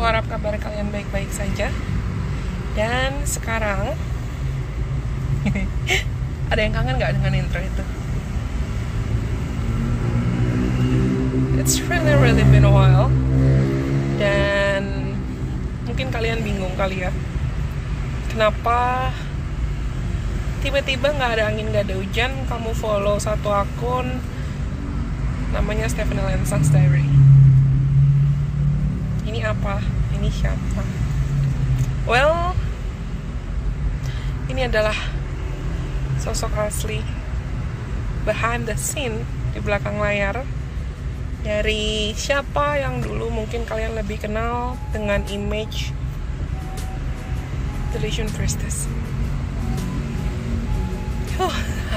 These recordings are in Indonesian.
harap kabar kalian baik-baik saja. Dan sekarang ada yang kangen gak dengan intro itu? It's really been a while. Dan mungkin kalian bingung kali ya, kenapa tiba-tiba gak ada angin, gak ada hujan, kamu follow satu akun namanya Stephanie Lensang's Diary. Ini apa? Ini siapa? Well, ini adalah sosok asli behind the scene, di belakang layar, dari siapa yang dulu mungkin kalian lebih kenal dengan image Delusion Priestess.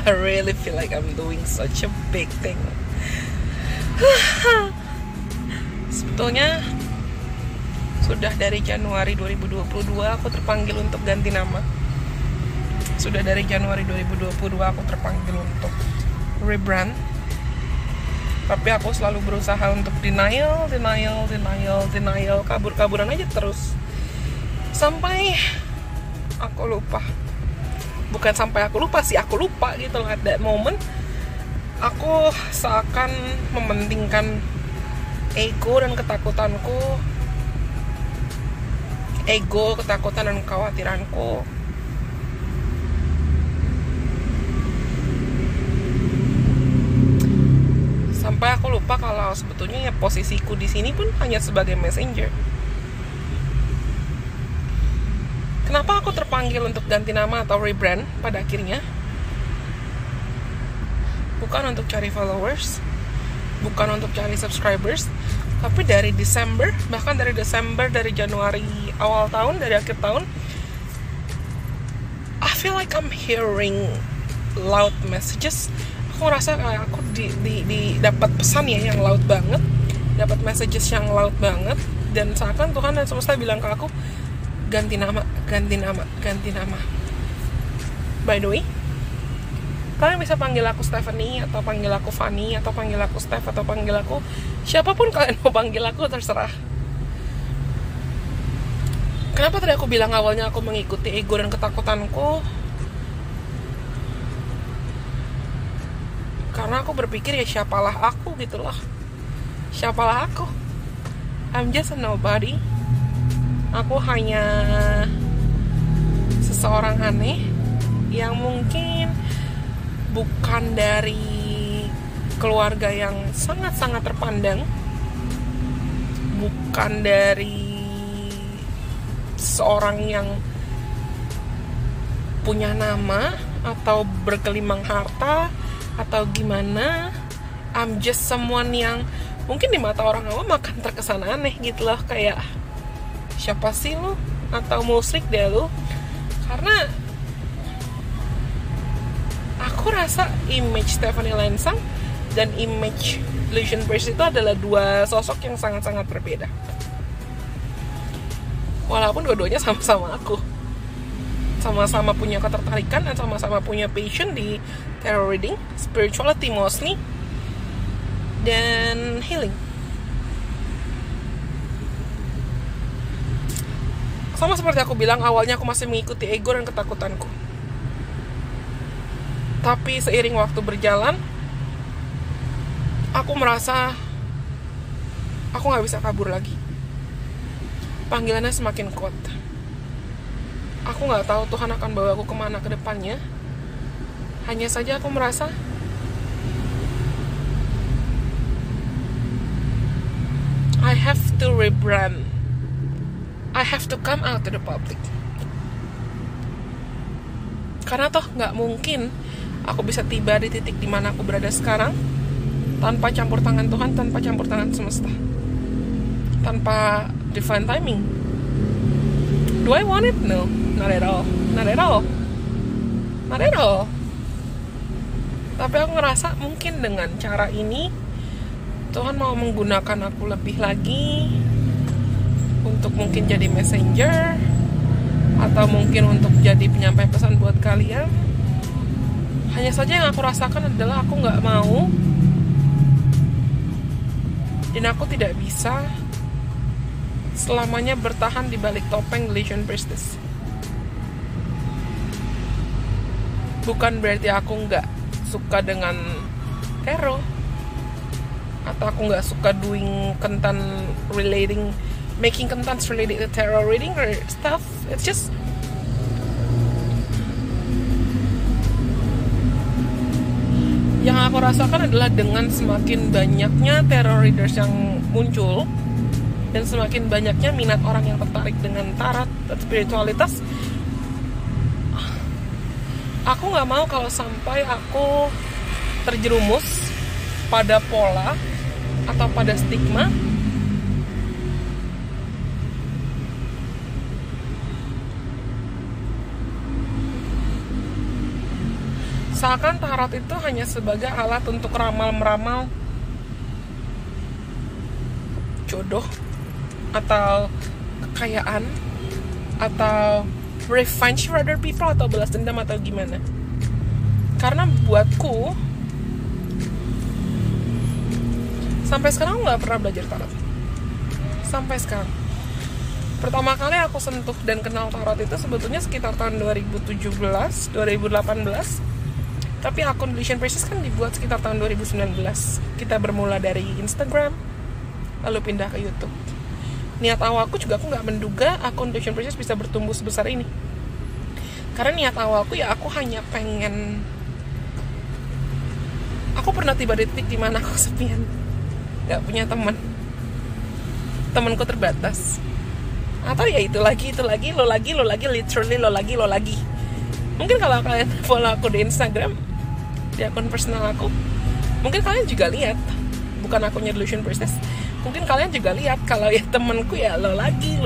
I really feel like I'm doing such a big thing. Sebetulnya sudah dari Januari 2022 aku terpanggil untuk ganti nama. Sudah dari Januari 2022 aku terpanggil untuk rebrand. Tapi aku selalu berusaha untuk denial, kabur-kaburan aja terus. Sampai aku lupa. Bukan sampai aku lupa sih, aku lupa gitu loh. At that moment aku seakan mementingkan ego dan ketakutanku. Ego, ketakutan, dan kekhawatiranku. Sampai aku lupa kalau sebetulnya ya posisiku di sini pun hanya sebagai messenger. Kenapa aku terpanggil untuk ganti nama atau rebrand pada akhirnya? Bukan untuk cari followers, bukan untuk cari subscribers, tapi dari Desember, bahkan dari Desember, dari Januari awal tahun, dari akhir tahun, I feel like I'm hearing loud messages. Aku ngerasa kayak aku dapat pesan ya yang loud banget, dapat messages yang loud banget, dan seakan Tuhan dan semesta bilang ke aku, ganti nama. By the way, kalian bisa panggil aku Stephanie, atau panggil aku Fanny, atau panggil aku Steph, atau panggil aku siapapun kalian mau panggil aku, terserah. Kenapa tadi aku bilang awalnya aku mengikuti ego dan ketakutanku? Karena aku berpikir ya siapalah aku gitu loh. Siapalah aku? I'm just a nobody. Aku hanya seseorang aneh yang mungkin bukan dari keluarga yang sangat-sangat terpandang, bukan dari seorang yang punya nama atau bergelimang harta atau gimana. I'm just someone yang mungkin di mata orang awam akan terkesan aneh gitu loh, kayak siapa sih lu, atau musrik deh lu. Karena aku rasa image Stephanie Lensang dan image Delusion Priestess itu adalah dua sosok yang sangat-sangat berbeda. Walaupun dua-duanya sama-sama aku, sama-sama punya ketertarikan dan sama-sama punya passion di tarot reading, spirituality mostly, dan healing. Sama seperti aku bilang, awalnya aku masih mengikuti ego dan ketakutanku. Tapi seiring waktu berjalan, aku merasa aku gak bisa kabur lagi. Panggilannya semakin kuat. Aku gak tahu Tuhan akan bawa aku kemana ke depannya. Hanya saja aku merasa I have to rebrand. I have to come out to the public. Karena toh gak mungkin aku bisa tiba di titik dimana aku berada sekarang tanpa campur tangan Tuhan, tanpa campur tangan semesta, tanpa divine timing. Do I want it? No, not at all. Tapi aku ngerasa mungkin dengan cara ini Tuhan mau menggunakan aku lebih lagi untuk mungkin jadi messenger, atau mungkin untuk jadi penyampai pesan buat kalian. Hanya saja yang aku rasakan adalah aku gak mau, dan aku tidak bisa selamanya bertahan di balik topeng Legion Priestess. Bukan berarti aku nggak suka dengan tarot, atau aku nggak suka doing content making content related to tarot reading or stuff. It's just yang aku rasakan adalah dengan semakin banyaknya tarot readers yang muncul dan semakin banyaknya minat orang yang tertarik dengan tarot dan spiritualitas, aku nggak mau kalau sampai aku terjerumus pada pola atau pada stigma seakan tarot itu hanya sebagai alat untuk ramal-meramal jodoh atau kekayaan atau revenge for other people atau balas dendam atau gimana. Karena buatku sampai sekarang aku nggak pernah belajar tarot. Sampai sekarang. Pertama kali aku sentuh dan kenal tarot itu sebetulnya sekitar tahun 2017, 2018. Tapi akun Legion Priestess kan dibuat sekitar tahun 2019. Kita bermula dari Instagram, lalu pindah ke YouTube. Niat awalku juga aku nggak menduga akun Legion Priestess bisa bertumbuh sebesar ini. Karena niat awalku ya aku hanya pengen. Aku pernah tiba di titik dimana aku sepian, nggak punya teman. Temanku terbatas. Atau ya itu lagi, lo lagi, literally lo lagi. Mungkin kalau kalian follow aku di Instagram, di akun personal aku, mungkin kalian juga lihat, bukan akunnya Legion Priestess. Mungkin kalian juga lihat kalau ya temenku ya lo lagi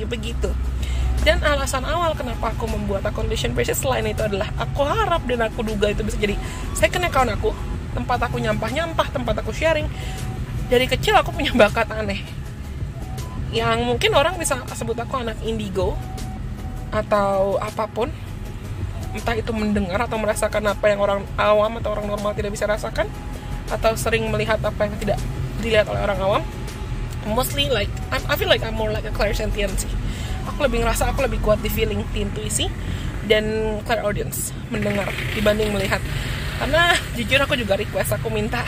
begitu. Dan alasan awal kenapa aku membuat akun Legion Priestess selain itu adalah aku harap dan aku duga itu bisa jadi second account aku, tempat aku nyampah, tempat aku sharing. Dari kecil aku punya bakat aneh yang mungkin orang bisa sebut aku anak indigo atau apapun, entah itu mendengar atau merasakan apa yang orang awam atau orang normal tidak bisa rasakan, atau sering melihat apa yang tidak dilihat oleh orang awam. Mostly like I feel like I'm more like a clairsentient sih. Aku lebih ngerasa aku lebih kuat di feeling, di intuisi dan clairaudience, mendengar dibanding melihat. Karena jujur aku juga request, aku minta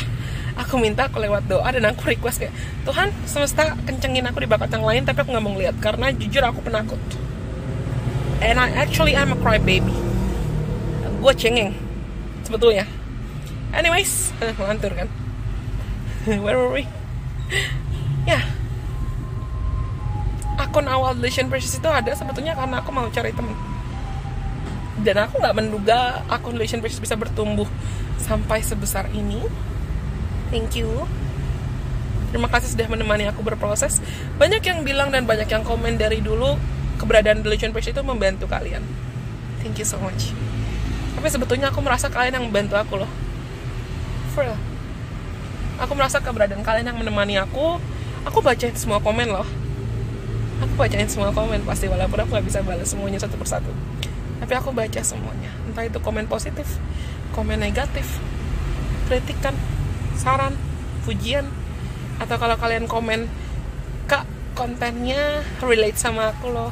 aku lewat doa dan aku request kayak, Tuhan semesta kencengin aku di bakat yang lain, tapi aku nggak mau ngeliat karena jujur aku penakut. And I'm a crybaby. Gue cengeng sebetulnya. Anyways, melantur kan. Where were we? Ya, akun awal Legion Priestess itu ada sebetulnya karena aku mau cari temen. Dan aku nggak menduga akun Legion Priestess bisa bertumbuh sampai sebesar ini. Thank you. Terima kasih sudah menemani aku berproses. Banyak yang bilang dan banyak yang komen dari dulu keberadaan Legion Priestess itu membantu kalian. Thank you so much. Tapi sebetulnya aku merasa kalian yang membantu aku loh. For real. Aku merasa keberadaan kalian yang menemani aku. Aku bacain semua komen loh. Aku bacain semua komen pasti, walaupun aku gak bisa balas semuanya satu persatu. Tapi aku baca semuanya. Entah itu komen positif, komen negatif, kritikan, saran, pujian, atau kalau kalian komen, Kak, kontennya relate sama aku loh.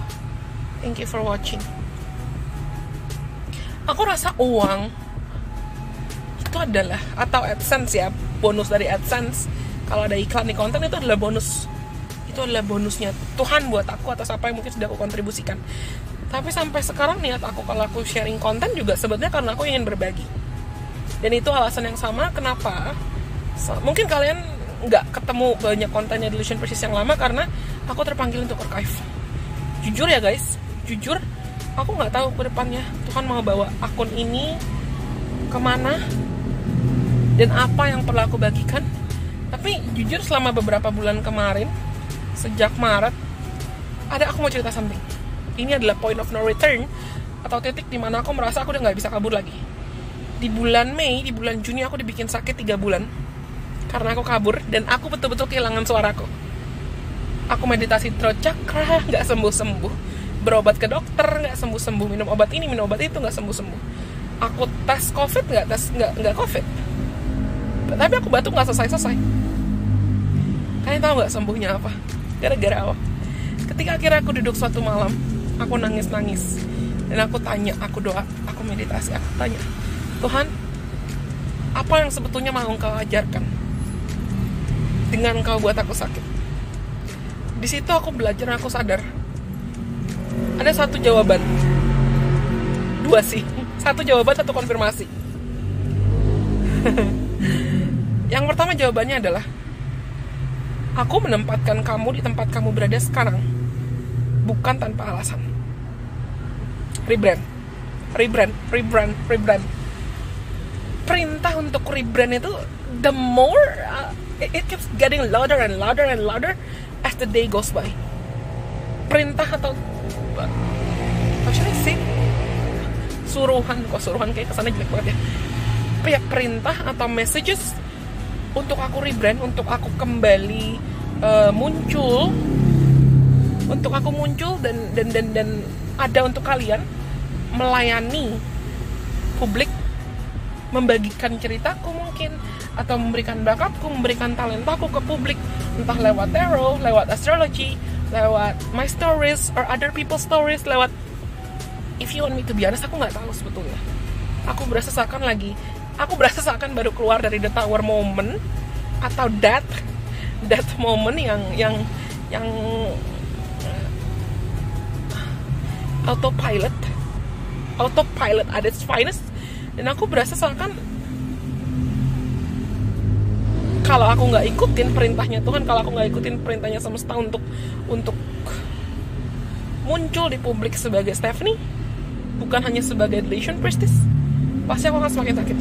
Thank you for watching. Aku rasa uang itu adalah, atau AdSense ya, bonus dari AdSense. Kalau ada iklan di konten itu adalah bonus. Itu adalah bonusnya Tuhan buat aku atau siapa yang mungkin sudah aku kontribusikan. Tapi sampai sekarang niat aku kalau aku sharing konten juga sebenarnya karena aku ingin berbagi. Dan itu alasan yang sama kenapa mungkin kalian nggak ketemu banyak kontennya di Legion Priestess yang lama, karena aku terpanggil untuk archive. Jujur ya guys, jujur aku nggak tahu ke depannya Tuhan mau bawa akun ini kemana dan apa yang perlu aku bagikan. Tapi jujur selama beberapa bulan kemarin, sejak Maret, aku mau cerita something. Ini adalah point of no return, atau titik dimana aku merasa aku udah gak bisa kabur lagi. Di bulan Mei, di bulan Juni aku dibikin sakit 3 bulan karena aku kabur dan aku betul-betul kehilangan suaraku. Aku meditasi throat chakra, gak sembuh-sembuh. Berobat ke dokter, gak sembuh-sembuh. Minum obat ini, minum obat itu, gak sembuh-sembuh. Aku tes COVID, gak COVID. Tapi aku batuk gak selesai-selesai. Kalian tahu gak sembuhnya apa? Gara-gara apa? Ketika akhirnya aku duduk suatu malam, aku nangis-nangis, dan aku tanya, aku doa, aku meditasi, aku tanya, Tuhan, apa yang sebetulnya mau Engkau ajarkan dengan Engkau buat aku sakit? Di situ aku belajar, aku sadar ada satu jawaban, dua sih, satu jawaban, satu konfirmasi. Yang pertama jawabannya adalah, aku menempatkan kamu di tempat kamu berada sekarang, bukan tanpa alasan. Rebrand. Perintah untuk rebrand itu, the more it keeps getting louder and louder and louder as the day goes by. Perintah atau how should I say? Suruhan kayak kesannya jelek banget ya. Perintah atau messages untuk aku rebrand, untuk aku kembali muncul, untuk aku muncul dan ada untuk kalian, melayani publik, membagikan ceritaku mungkin, atau memberikan bakatku, memberikan talentaku ke publik, entah lewat tarot, lewat astrology, lewat my stories or other people's stories, lewat, if you want me to be honest, aku nggak tahu sebetulnya. Aku berasa seakan baru keluar dari the tower moment, atau that moment yang autopilot at its finest. Dan aku berasa seakan kalau aku nggak ikutin perintahnya Tuhan, kalau aku nggak ikutin perintahnya semesta untuk muncul di publik sebagai Stephanie, bukan hanya sebagai Deletion Priestess, pasti aku akan semakin sakit.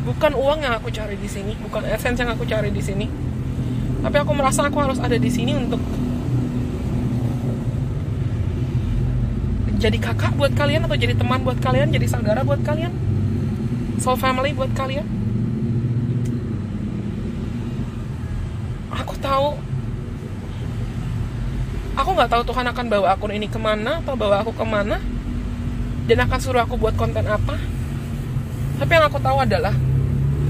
Bukan uang yang aku cari di sini, bukan essence yang aku cari di sini, tapi aku merasa aku harus ada di sini untuk jadi kakak buat kalian, atau jadi teman buat kalian, jadi saudara buat kalian, soul family buat kalian. Aku nggak tahu Tuhan akan bawa akun ini kemana, atau bawa aku kemana, dan akan suruh aku buat konten apa. Tapi yang aku tahu adalah,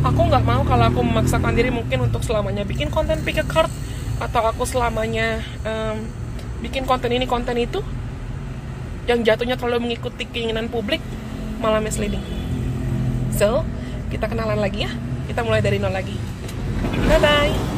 aku nggak mau kalau aku memaksakan diri mungkin untuk selamanya bikin konten pick a card, atau aku selamanya bikin konten ini konten itu, yang jatuhnya terlalu mengikuti keinginan publik, malah misleading. So, kita kenalan lagi ya. Kita mulai dari nol lagi. Bye-bye.